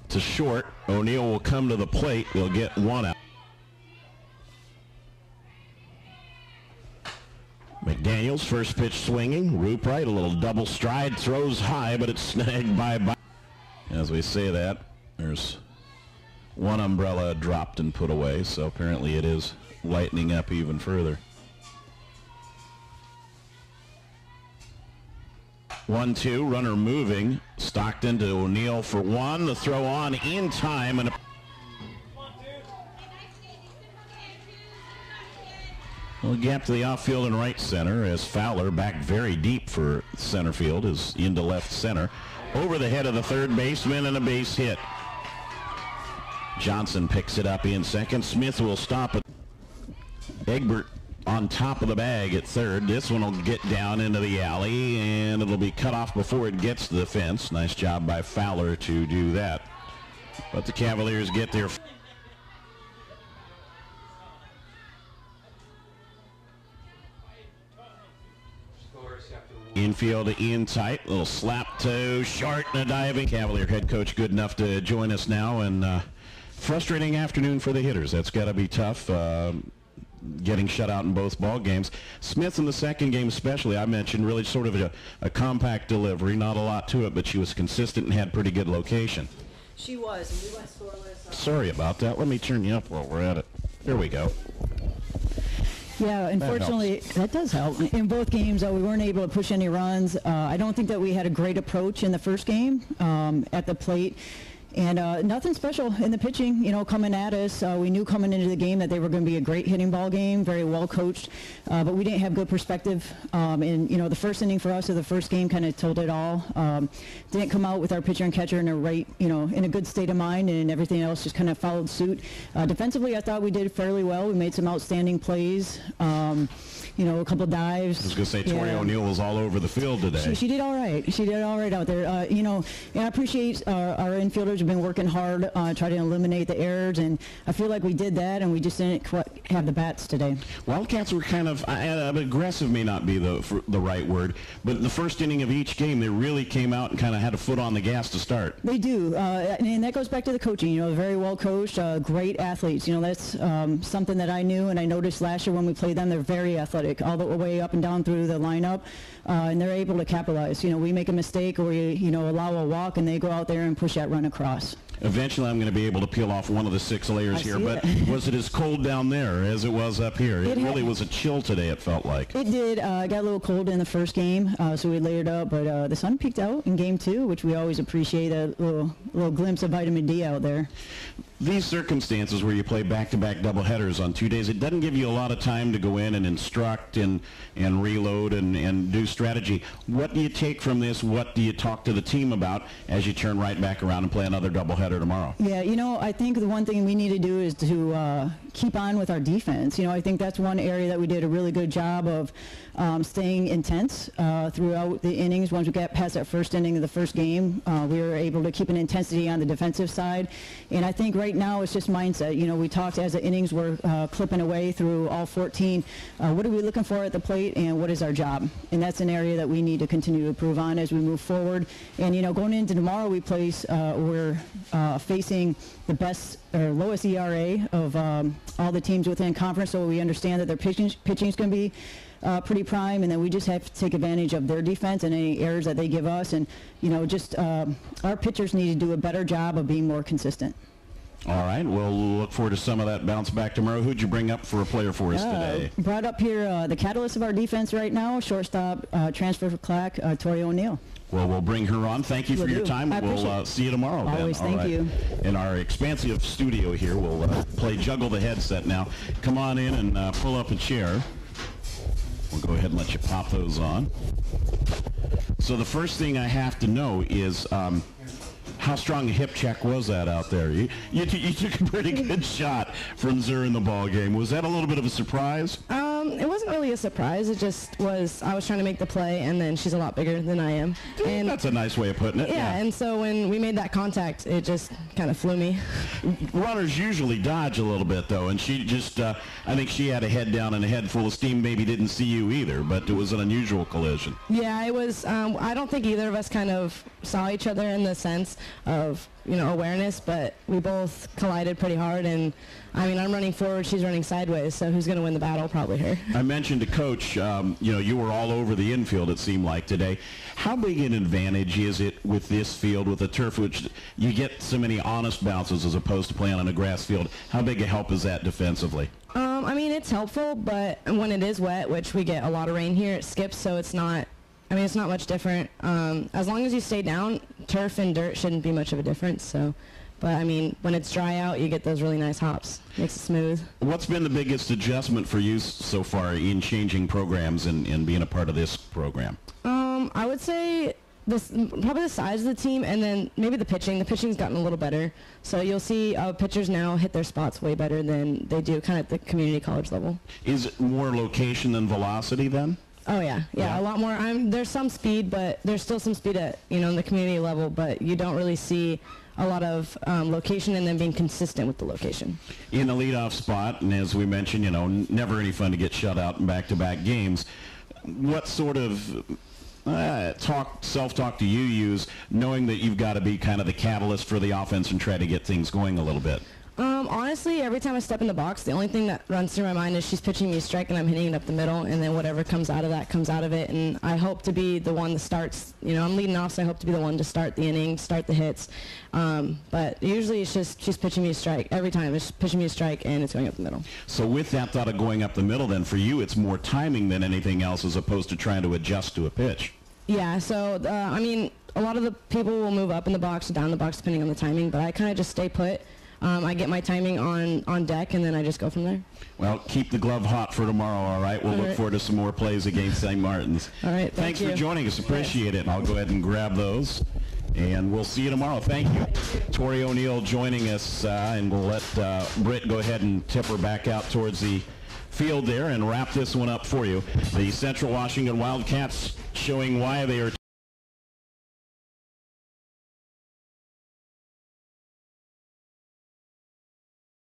to short. O'Neill will come to the plate. We'll get one out. McDaniels, first pitch swinging. Roop right, a little double stride, throws high, but it's snagged by. As we say that, there's one umbrella dropped and put away, so apparently it is lightening up even further. 1-2, runner moving. Stockton to O'Neill for one. The throw on in time, and a gap to the outfield and right center as Fowler, back very deep for center field, is into left center. Over the head of the third baseman and a base hit. Johnson picks it up in second. Smith will stop it. Egbert on top of the bag at third. This one will get down into the alley, and it'll be cut off before it gets to the fence. Nice job by Fowler to do that. But the Cavaliers get their... Infield in tight, little slap to short and a diving. Cavalier head coach good enough to join us now, and frustrating afternoon for the hitters. That's got to be tough, getting shut out in both ball games. Smith in the second game especially, I mentioned, really sort of a compact delivery, not a lot to it, but she was consistent and had pretty good location. She was, and we went scoreless. Sorry about that. Let me turn you up while we're at it. There we go. Yeah, unfortunately, that does help. In both games, we weren't able to push any runs. I don't think that we had a great approach in the first game at the plate. And nothing special in the pitching, you know, coming at us. We knew coming into the game that they were going to be a great hitting ball game, very well coached, but we didn't have good perspective. And, you know, the first inning for us of the first game kind of told it all. Didn't come out with our pitcher and catcher in a right, you know, in a good state of mind, and everything else just kind of followed suit. Defensively, I thought we did fairly well. We made some outstanding plays. You know, a couple dives. I was going to say, Tori O'Neill was all over the field today. She did all right. She did all right out there. You know, and I appreciate our infielders have been working hard, try to eliminate the errors, and I feel like we did that, and we just didn't quite have the bats today. Wildcats were kind of, aggressive may not be the right word, but the first inning of each game, they really came out and kind of had a foot on the gas to start. They do, and that goes back to the coaching. You know, very well coached, great athletes. You know, that's something that I knew, and I noticed last year when we played them, they're very athletic, all the way up and down through the lineup, and they're able to capitalize. You know, we make a mistake or we, you know, allow a walk, and they go out there and push that run across. Eventually, I'm going to be able to peel off one of the 6 layers here, but was it as cold down there as it was up here? It really was a chill today, it felt like. It did. Got a little cold in the first game, so we layered up, but the sun peeked out in game 2, which we always appreciate, a little glimpse of vitamin D out there. These circumstances where you play back-to-back doubleheaders on 2 days, it doesn't give you a lot of time to go in and instruct and reload and do strategy. What do you take from this? What do you talk to the team about as you turn right back around and play another doubleheader tomorrow? Yeah, you know, I think the one thing we need to do is to keep on with our defense. You know, I think that's one area that we did a really good job of staying intense throughout the innings. Once we got past that first inning of the first game, we were able to keep an intensity on the defensive side. And I think right now it's just mindset. You know, we talked as the innings were clipping away through all 14. What are we looking for at the plate, and what is our job? And that's an area that we need to continue to improve on as we move forward. And, you know, going into tomorrow, we're facing the best or lowest ERA of all the teams within conference, so we understand that their pitching is going to be pretty prime, and then we just have to take advantage of their defense and any errors that they give us. And, you know, just our pitchers need to do a better job of being more consistent. All right, we'll look forward to some of that bounce back tomorrow. Who'd you bring up for a player for us today? Brought up here the catalyst of our defense right now, shortstop, transfer for Clack, Tori O'Neill. Well, we'll bring her on. Thank you for your time. We'll see you tomorrow. Always, Ben. Thank you. In our expansive studio here, we'll play Juggle the Headset now. Come on in and pull up a chair. We'll go ahead and let you pop those on. So the first thing I have to know is how strong a hip check was that out there? You took a pretty good shot from Zur in the ball game. Was that a little bit of a surprise? It wasn't really a surprise. It just was, I was trying to make the play, and then she's a lot bigger than I am. And that's a nice way of putting it. Yeah, and so when we made that contact, it just kind of flew me. Runners usually dodge a little bit, though, and she just, I think she had a head down and a head full of steam, maybe didn't see you either, but it was an unusual collision. Yeah, it was, I don't think either of us kind of saw each other in the sense of awareness, but we both collided pretty hard, and I mean, I'm running forward, she's running sideways, so who's going to win the battle? Probably her. I mentioned to Coach, you were all over the infield, it seemed like, today. How big an advantage is it with this field, with the turf, which you get so many honest bounces as opposed to playing on a grass field? How big a help is that defensively? I mean, it's helpful, but when it is wet, which we get a lot of rain here, it skips, so it's not much different. As long as you stay down, turf and dirt shouldn't be much of a difference. So, but I mean, when it's dry out, you get those really nice hops. Makes it smooth. What's been the biggest adjustment for you so far in changing programs and being a part of this program? I would say probably the size of the team, and then maybe the pitching. The pitching's gotten a little better. So you'll see pitchers now hit their spots way better than they do kind of at the community college level. Is it more location than velocity then? Oh yeah, a lot more. There's some speed, but there's still some speed at in the community level, but you don't really see a lot of location and then being consistent with the location. In the leadoff spot, and as we mentioned, never any fun to get shut out in back-to-back games. What sort of self-talk do you use, knowing that you've got to be kind of the catalyst for the offense and try to get things going a little bit? Honestly, every time I step in the box, the only thing that runs through my mind is she's pitching me a strike and I'm hitting it up the middle, and then whatever comes out of that comes out of it. And I hope to be the one that starts. I'm leading off, so I hope to be the one to start the inning, start the hits. But usually it's just she's pitching me a strike. Every time it's pitching me a strike and it's going up the middle. So with that thought of going up the middle, then for you it's more timing than anything else as opposed to trying to adjust to a pitch. Yeah, so I mean, a lot of the people will move up in the box or down the box depending on the timing, but I kind of just stay put. I get my timing on deck, and then I just go from there. Well, keep the glove hot for tomorrow, all right? We'll look forward to some more plays against St. Martin's. All right, Thanks for joining us. Appreciate it. And I'll go ahead and grab those, and we'll see you tomorrow. Thank you. Tori O'Neill joining us, and we'll let Britt go ahead and tip her back out towards the field there and wrap this one up for you. The Central Washington Wildcats showing why they are